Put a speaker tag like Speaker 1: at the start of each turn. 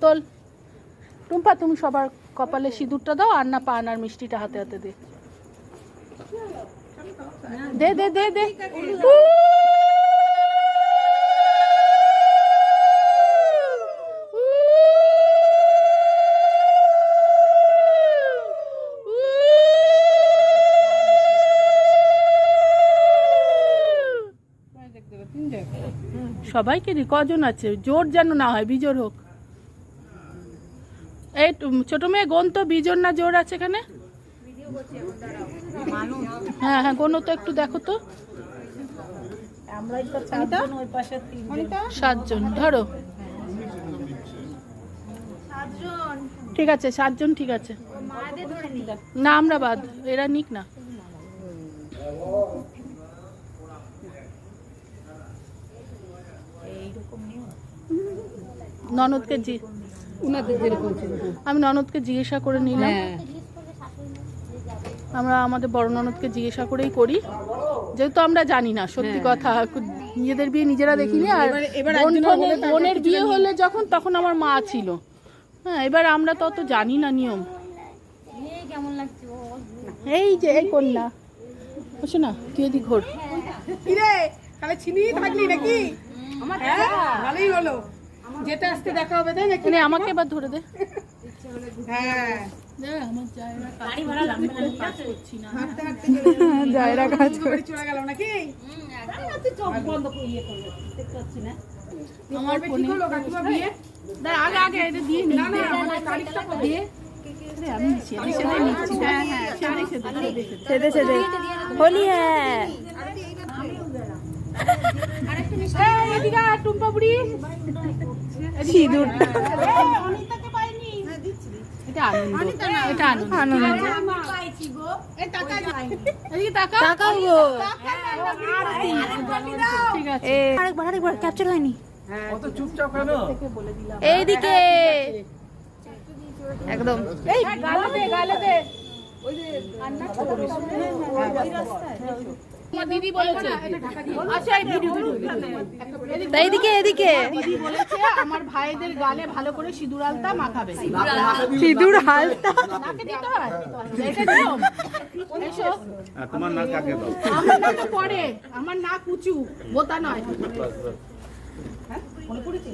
Speaker 1: তোল। টুম্পা তুমি সবার কপালে সিঁদুরটা দাও, আর না পান আর মিষ্টিটা হাতে হাতে দে। দে দে দে দে। সবাইকে দি, কজন আছে? জোর যেন না হয়, বিজোর হোক। এই ছোট মেয়ে গোন তো, বিজোর না জোর আছে এখানে? হ্যাঁ হ্যাঁ, গোনো তো একটু, দেখো তো। 7 জন ধরো। ঠিক আছে, 7 জন ঠিক আছে। না আমরা বাদ, এরা নিক না। ননদকে আমি ননদকে জিজ্ঞাসা করে নিলাম। আমরা আমাদের বড় ননদকে জিজ্ঞাসা করেই করি, যেহেতু আমরা জানি না সত্যি কথা, নিজেদের বিয়ে নিজেরা দেখিনি। আর বোনের বিয়ে হলে যখন, তখন আমার মা ছিল। হ্যাঁ, এবার আমরা তো অত জানি না নিয়ম। এই যে এই কন্যা, বুঝছো না, তুই এদিক ঘোর।
Speaker 2: যেতে আসতে দেখা হবে, তাই নাকি?
Speaker 1: আমাকে এবার ধরে দে।
Speaker 2: হ্যাঁ,
Speaker 1: জায়রা কাজ করে
Speaker 2: চলে গেল নাকি?
Speaker 1: আমার ফোনে বিয়ে আগে আগে এটা দিয়ে নি, দিয়ে আমি সেদে নিচ্ছি। হ্যাঁ হ্যাঁ, সেদে সেদে হোলি। হ্যাঁ, এদিকে টুম্পা বুড়ি, সিঁদুরটা। এটা আনন্দ, এটা আনন্দ। ঠিক আছে, আরেকবার ক্যাপচার হয়নি। এইদিকে একদম, এই গালে দে, গালে দে। দিদি বলেছে, আচ্ছা এইদিকে এদিকে, দিদি বলেছে আমার ভাইদের গালে ভালো করে সিঁদুর আলতা মাখাবে। সিঁদুর আলতা নাকে দিতে হয়, এটা নিয়ম। এসো, তোমার নাক আগে দাও। আমার নাক পরে, আমার নাক উঁচু, বোতা নয়। হ্যাঁ, মনে পড়েছে।